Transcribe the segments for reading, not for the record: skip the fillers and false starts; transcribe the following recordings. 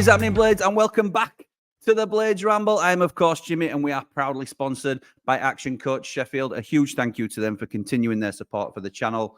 What is happening, Blades? And welcome back to the Blades Ramble. I am, of course, Jimmy, and we are proudly sponsored by Action Coach Sheffield. A huge thank you to them for continuing their support for the channel.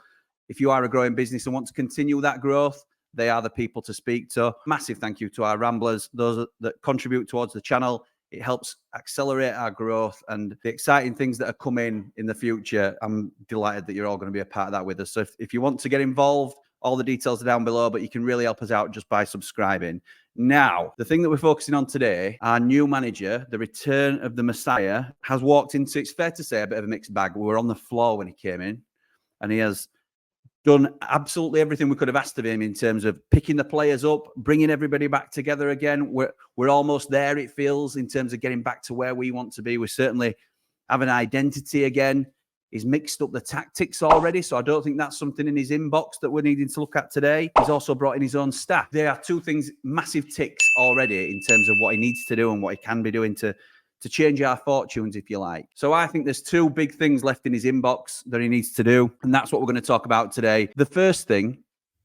If you are a growing business and want to continue that growth, they are the people to speak to. Massive thank you to our Ramblers, those that contribute towards the channel. It helps accelerate our growth and the exciting things that are coming in the future. I'm delighted that you're all going to be a part of that with us. So if you want to get involved, all the details are down below, but you can really help us out just by subscribing. Now, the thing that we're focusing on today, our new manager, the return of the Messiah, has walked into, it's fair to say, a bit of a mixed bag. We were on the floor when he came in, and he has done absolutely everything we could have asked of him in terms of picking the players up, bringing everybody back together again. We're almost there, it feels, in terms of getting back to where we want to be. We certainly have an identity again. He's mixed up the tactics already, so I don't think that's something in his inbox that we're needing to look at today. He's also brought in his own staff. There are two things, massive ticks already in terms of what he needs to do and what he can be doing to change our fortunes, if you like. So I think there's two big things left in his inbox that he needs to do, and that's what we're going to talk about today. The first thing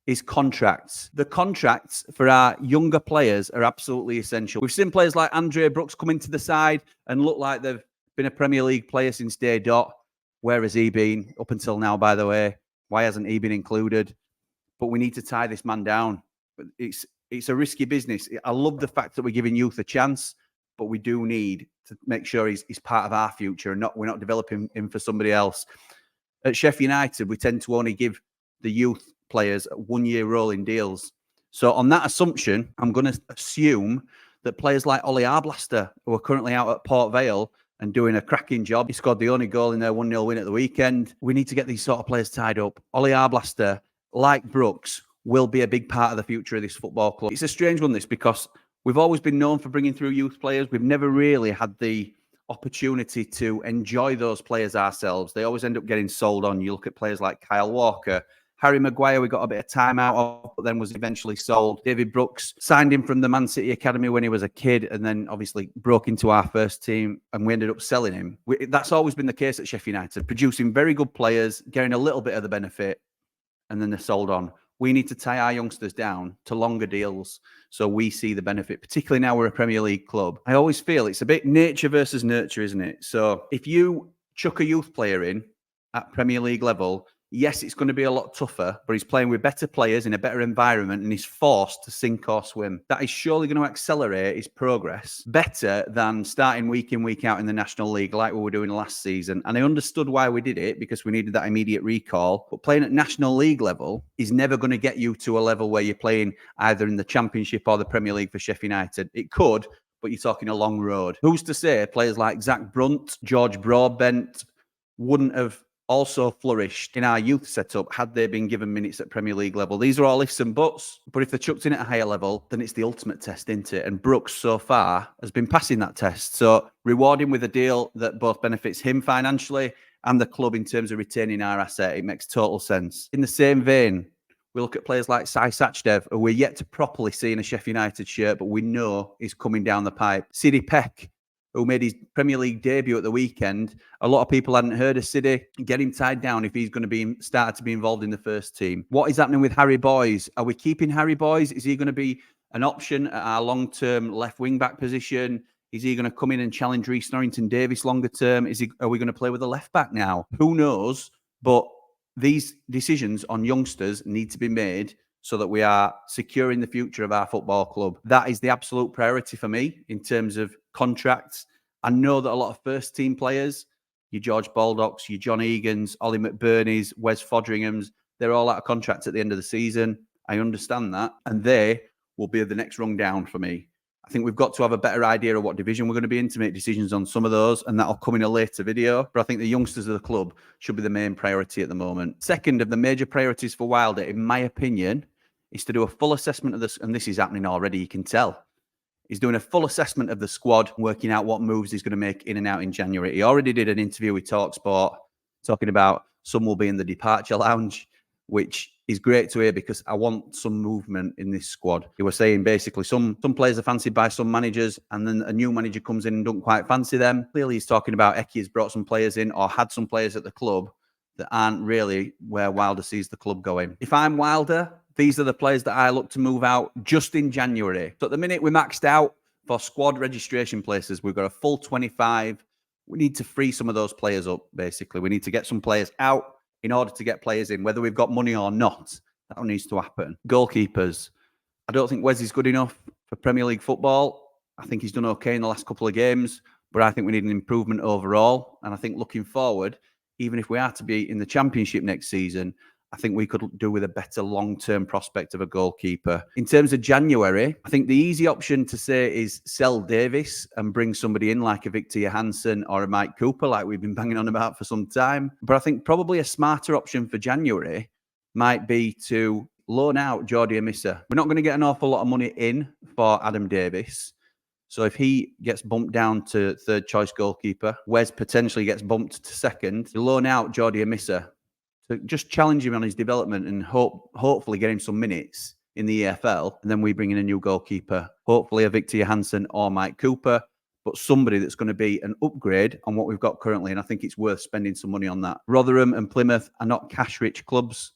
is contracts. The contracts for our younger players are absolutely essential. We've seen players like Andre Brooks come into the side and look like they've been a Premier League player since day dot. Where has he been up until now, by the way? Why hasn't he been included? But we need to tie this man down. It's a risky business. I love the fact that we're giving youth a chance, but we do need to make sure he's part of our future and we're not developing him for somebody else. At Sheffield United, we tend to only give the youth players 1 year rolling deals. So on that assumption, I'm going to assume that players like Ollie Arblaster, who are currently out at Port Vale and doing a cracking job. He scored the only goal in their 1-0 win at the weekend. We need to get these sort of players tied up. Ollie Arblaster, like Brooks, will be a big part of the future of this football club. It's a strange one, this, because we've always been known for bringing through youth players. We've never really had the opportunity to enjoy those players ourselves. They always end up getting sold on. You look at players like Kyle Walker, Harry Maguire, we got a bit of time out of, but then was eventually sold. David Brooks signed him from the Man City Academy when he was a kid and then obviously broke into our first team and we ended up selling him. That's always been the case at Sheffield United, producing very good players, getting a little bit of the benefit, and then they're sold on. We need to tie our youngsters down to longer deals so we see the benefit, particularly now we're a Premier League club. I always feel it's a bit nature versus nurture, isn't it? So if you chuck a youth player in at Premier League level, yes, it's going to be a lot tougher, but he's playing with better players in a better environment and he's forced to sink or swim. That is surely going to accelerate his progress better than starting week in, week out in the National League like we were doing last season. And I understood why we did it because we needed that immediate recall. But playing at National League level is never going to get you to a level where you're playing either in the Championship or the Premier League for Sheffield United. It could, but you're talking a long road. Who's to say players like Zach Brunt, George Broadbent wouldn't have also flourished in our youth setup had they been given minutes at Premier League level? These are all ifs and buts, but if they're chucked in at a higher level, then it's the ultimate test, isn't it? And Brooks, so far, has been passing that test. So reward him with a deal that both benefits him financially and the club in terms of retaining our asset. It makes total sense. In the same vein, we look at players like Sai Sachdev, who we're yet to properly see in a Sheffield United shirt, but we know is coming down the pipe. Sidi Peck, who made his Premier League debut at the weekend. A lot of people hadn't heard of Sidi. Get him tied down if he's going to be started to be involved in the first team. What is happening with Harry Boys? Are we keeping Harry Boys? Is he going to be an option at our long-term left wing-back position? Is he going to come in and challenge Reece Norrington-Davies longer term? Are we going to play with a left-back now? Who knows? But these decisions on youngsters need to be made so that we are securing the future of our football club. That is the absolute priority for me in terms of contracts. I know that a lot of first-team players, your George Baldocks, your John Egan's, Ollie McBurney's, Wes Fodringham's, they're all out of contract at the end of the season. I understand that. And they will be the next rung down for me. I think we've got to have a better idea of what division we're going to be in to make decisions on some of those, and that'll come in a later video. But I think the youngsters of the club should be the main priority at the moment. Second of the major priorities for Wilder, in my opinion, is to do a full assessment of this, and this is happening already, you can tell. He's doing a full assessment of the squad, working out what moves he's going to make in and out in January. He already did an interview with TalkSport talking about some will be in the departure lounge, which is great to hear because I want some movement in this squad. He was saying basically some players are fancied by some managers and then a new manager comes in and don't quite fancy them. Clearly he's talking about Eki has brought some players in or had some players at the club that aren't really where Wilder sees the club going. If I'm Wilder, These are the players that I look to move out just in January. So at the minute, we're maxed out for squad registration places. We've got a full 25. We need to free some of those players up, basically. We need to get some players out in order to get players in, whether we've got money or not. That needs to happen. Goalkeepers. I don't think Wes is good enough for Premier League football. I think he's done okay in the last couple of games, but I think we need an improvement overall. And I think looking forward, even if we are to be in the Championship next season, I think we could do with a better long-term prospect of a goalkeeper. In terms of January, I think the easy option to say is sell Davis and bring somebody in like a Victor Johansson or a Mike Cooper, like we've been banging on about for some time. But I think probably a smarter option for January might be to loan out Jordi Amissa. We're not going to get an awful lot of money in for Adam Davis. So if he gets bumped down to third choice goalkeeper, Wes potentially gets bumped to second, you loan out Jordi Amissa to just challenge him on his development and hopefully get him some minutes in the EFL. And then we bring in a new goalkeeper, hopefully a Victor Johansson or Mike Cooper, but somebody that's going to be an upgrade on what we've got currently. And I think it's worth spending some money on that. Rotherham and Plymouth are not cash-rich clubs.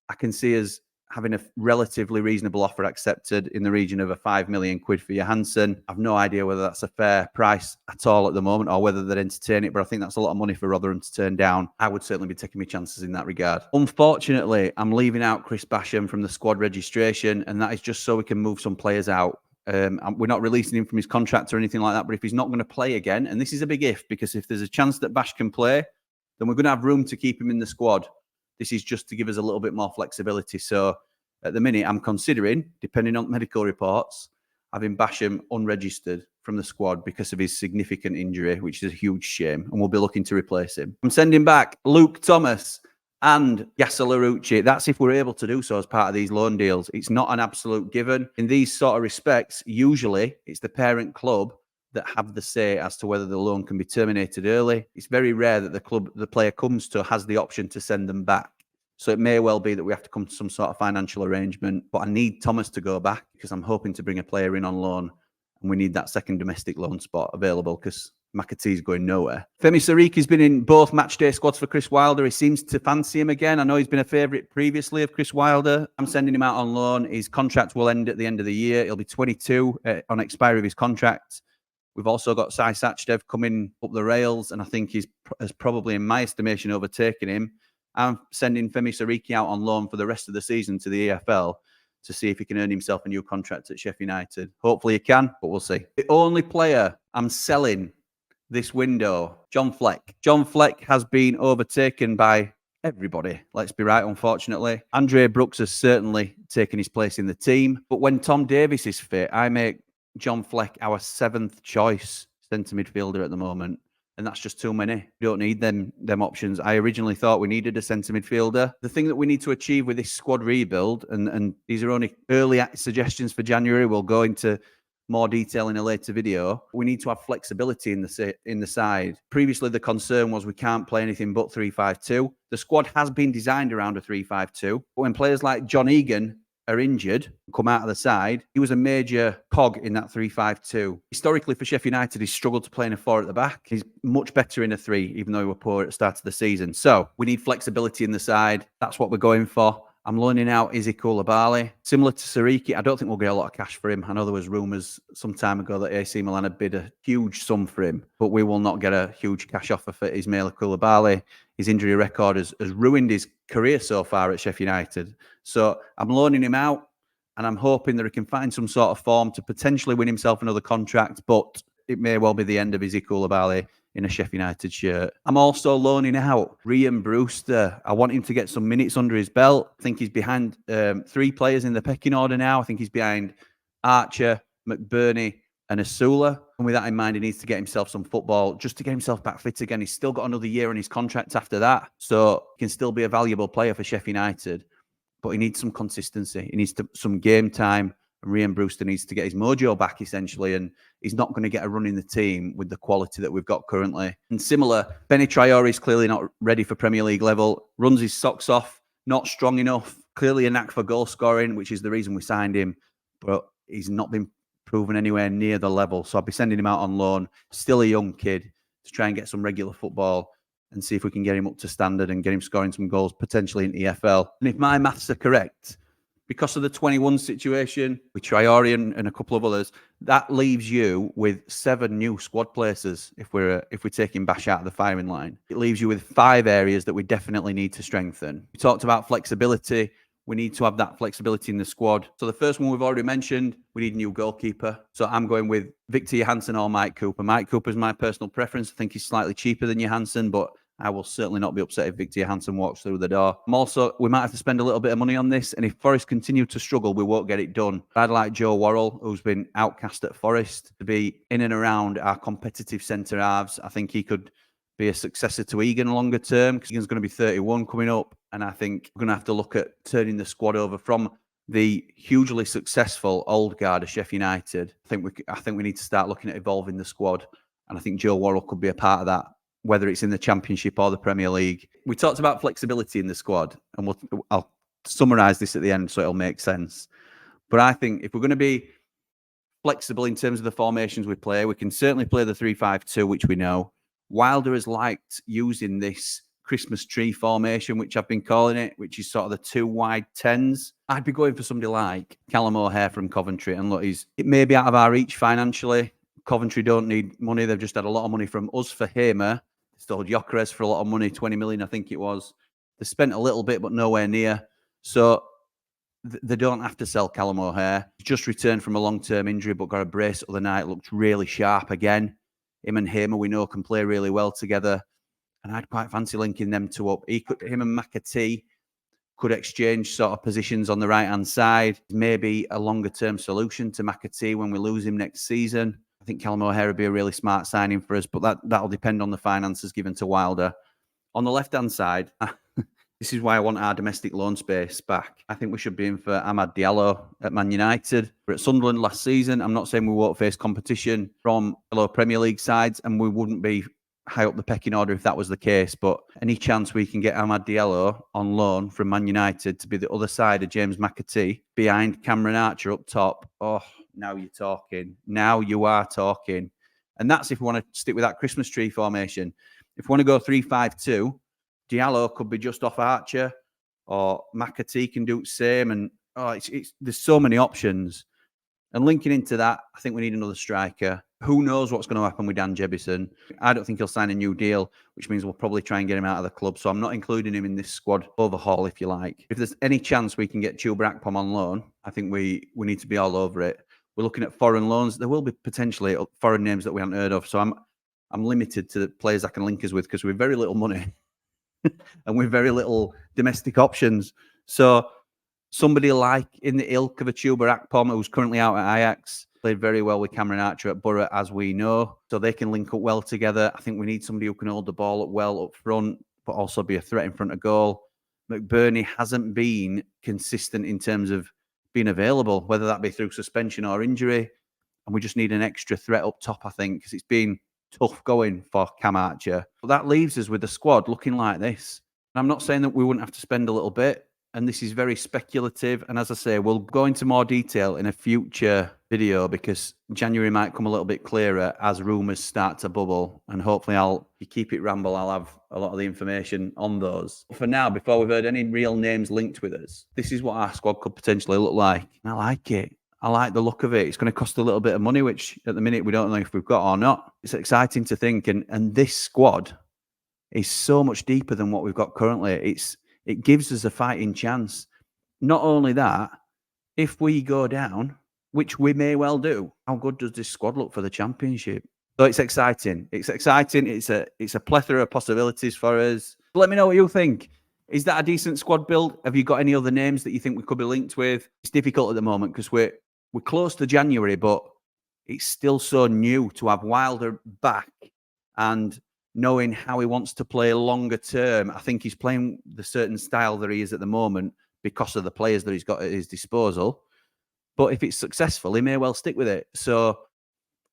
I can see us having a relatively reasonable offer accepted in the region of a 5 million quid for Johansson. I've no idea whether that's a fair price at all at the moment or whether they'd entertain it, but I think that's a lot of money for Rotherham to turn down. I would certainly be taking my chances in that regard. Unfortunately, I'm leaving out Chris Basham from the squad registration, and that is just so we can move some players out. We're not releasing him from his contract or anything like that, but if he's not going to play again, and this is a big if, because if there's a chance that Bash can play, then we're going to have room to keep him in the squad. This is just to give us a little bit more flexibility. So at the minute, I'm considering, depending on medical reports, having Basham unregistered from the squad because of his significant injury, which is a huge shame, and we'll be looking to replace him. I'm sending back Luke Thomas and Yasser Larouci. That's if we're able to do so as part of these loan deals. It's not an absolute given. In these sort of respects, usually it's the parent club that have the say as to whether the loan can be terminated early. It's very rare that the player comes to has the option to send them back. So it may well be that we have to come to some sort of financial arrangement. But I need Thomas to go back because I'm hoping to bring a player in on loan. And we need that second domestic loan spot available because McAtee's going nowhere. Femi Sariki's been in both matchday squads for Chris Wilder. He seems to fancy him again. I know he's been a favourite previously of Chris Wilder. I'm sending him out on loan. His contract will end at the end of the year. He'll be 22 on expiry of his contract. We've also got Sai Sachdev coming up the rails, and I think he's has probably, in my estimation, overtaken him. I'm sending Femi Sariki out on loan for the rest of the season to the EFL to see if he can earn himself a new contract at Sheffield United. Hopefully he can, but we'll see. The only player I'm selling this window, John Fleck. John Fleck has been overtaken by everybody, let's be right, unfortunately. Andre Brooks has certainly taken his place in the team, but when Tom Davies is fit, I make John Fleck our 7th choice centre midfielder at the moment. And that's just too many. We don't need them options. I originally thought we needed a centre midfielder. The thing that we need to achieve with this squad rebuild, and these are only early suggestions for January, we'll go into more detail in a later video. We need to have flexibility in the side. Previously, the concern was we can't play anything but 3-5-2. The squad has been designed around a 3-5-2. But when players like John Egan are injured, come out of the side, he was a major cog in that 3-5-2. Historically, for Sheffield United, he's struggled to play in a 4 at the back. He's much better in a 3, even though he were poor at the start of the season. So we need flexibility in the side. That's what we're going for. I'm loaning out Izzy Koulibaly. Similar to Sariki, I don't think we'll get a lot of cash for him. I know there was rumours some time ago that AC Milan had bid a huge sum for him, but we will not get a huge cash offer for Ismail Koulibaly. His injury record has ruined his career so far at Sheffield United. So I'm loaning him out, and I'm hoping that he can find some sort of form to potentially win himself another contract, but it may well be the end of Izzy Koulibaly in a Sheffield United shirt. I'm also loaning out Ryan Brewster. I want him to get some minutes under his belt. I think he's behind 3 players in the pecking order now. I think he's behind Archer, McBurney, and Asula. And with that in mind, he needs to get himself some football just to get himself back fit again. He's still got another year on his contract after that. So he can still be a valuable player for Sheffield United. But he needs some consistency. He needs some game time. And Ryan Brewster needs to get his mojo back, essentially. And he's not going to get a run in the team with the quality that we've got currently. And similar, Benny Traore is clearly not ready for Premier League level. Runs his socks off. Not strong enough. Clearly a knack for goal scoring, which is the reason we signed him. But he's not been proven anywhere near the level. So I'll be sending him out on loan. Still a young kid to try and get some regular football and see if we can get him up to standard and get him scoring some goals, potentially in EFL. And if my maths are correct, because of the 21 situation with Traore and a couple of others, that leaves you with 7 new squad places if we're taking Bash out of the firing line. It leaves you with 5 areas that we definitely need to strengthen. We talked about flexibility. We need to have that flexibility in the squad. So the first one we've already mentioned, we need a new goalkeeper. So I'm going with Victor Johansson or Mike Cooper. Mike Cooper's my personal preference. I think he's slightly cheaper than Johansson, but I will certainly not be upset if Victor Johansson walks through the door. We might have to spend a little bit of money on this, and if Forest continue to struggle, we won't get it done. I'd like Joe Worrell, who's been outcast at Forest, to be in and around our competitive centre halves. I think he could be a successor to Egan longer term, because Egan's going to be 31 coming up, and I think we're going to have to look at turning the squad over from the hugely successful old guard of Sheffield United. I think we need to start looking at evolving the squad, and I think Joe Worrell could be a part of that, whether it's in the Championship or the Premier League. We talked about flexibility in the squad, and I'll summarise this at the end so it'll make sense. But I think if we're going to be flexible in terms of the formations we play, we can certainly play the 3-5-2, which we know. Wilder has liked using this Christmas tree formation, which I've been calling it, which is sort of the 2 wide 10s. I'd be going for somebody like Callum O'Hare from Coventry. And look, it may be out of our reach financially. Coventry don't need money. They've just had a lot of money from us for Hamer. They sold Gyökeres for a lot of money, 20 million, I think it was. They spent a little bit, but nowhere near. So they don't have to sell Callum O'Hare. He's just returned from a long-term injury, but got a brace the other night. Looked really sharp again. Him and Hamer, we know, can play really well together. And I'd quite fancy linking them two up. Him and McAtee could exchange sort of positions on the right-hand side. Maybe a longer-term solution to McAtee when we lose him next season. I think Callum O'Hare would be a really smart signing for us, but that'll depend on the finances given to Wilder. On the left-hand side, this is why I want our domestic loan space back. I think we should be in for Amad Diallo at Man United. We're at Sunderland last season. I'm not saying we won't face competition from fellow Premier League sides, and we wouldn't be high up the pecking order if that was the case. But any chance we can get Amad Diallo on loan from Man United to be the other side of James McAtee behind Cameron Archer up top, oh, now you're talking. Now you are talking. And that's if we want to stick with that Christmas tree formation. If we want to go 3-5-2, Diallo could be just off Archer, or McAtee can do the same. And there's so many options. And linking into that, I think we need another striker. Who knows what's going to happen with Dan Jebison? I don't think he'll sign a new deal, which means we'll probably try and get him out of the club. So I'm not including him in this squad overhaul, if you like. If there's any chance we can get Chuba Akpom on loan, I think we need to be all over it. We're looking at foreign loans. There will be potentially foreign names that we haven't heard of. So I'm limited to the players I can link us with because we've very little money and we've very little domestic options. So somebody like in the ilk of a Chuba Akpom, who's currently out at Ajax, played very well with Cameron Archer at Borough, as we know. So they can link up well together. I think we need somebody who can hold the ball up well up front, but also be a threat in front of goal. McBurney hasn't been consistent in terms of being available, whether that be through suspension or injury. And we just need an extra threat up top, I think, because it's been tough going for Cam Archer. But that leaves us with the squad looking like this. And I'm not saying that we wouldn't have to spend a little bit. And this is very speculative. And as I say, we'll go into more detail in a future video because January might come a little bit clearer as rumours start to bubble. And hopefully if you keep it Ramble, I'll have a lot of the information on those. For now, before we've heard any real names linked with us, this is what our squad could potentially look like. And I like it. I like the look of it. It's going to cost a little bit of money, which at the minute we don't know if we've got or not. It's exciting to think. And this squad is so much deeper than what we've got currently. It gives us a fighting chance. Not only that, if we go down, which we may well do, how good does this squad look for the Championship? So it's exciting. It's exciting. It's a plethora of possibilities for us. Let me know what you think. Is that a decent squad build? Have you got any other names that you think we could be linked with? It's difficult at the moment because we're close to January, but it's still so new to have Wilder back and knowing how he wants to play longer term. I think he's playing the certain style that he is at the moment because of the players that he's got at his disposal. But if it's successful, he may well stick with it. So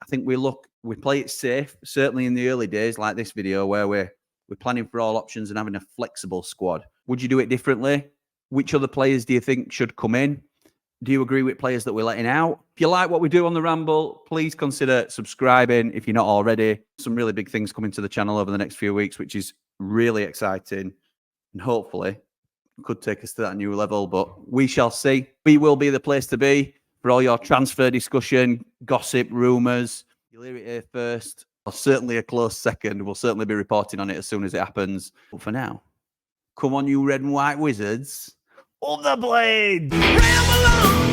I think we play it safe, certainly in the early days, like this video, where we're planning for all options and having a flexible squad. Would you do it differently? Which other players do you think should come in? Do you agree with players that we're letting out? If you like what we do on the Ramble, please consider subscribing if you're not already. Some really big things coming to the channel over the next few weeks, which is really exciting. And hopefully could take us to that new level, but we shall see. We will be the place to be for all your transfer discussion, gossip, rumours. You'll hear it here first. Or certainly a close second. We'll certainly be reporting on it as soon as it happens. But for now, come on, you red and white wizards. Up the blade! Ramble on!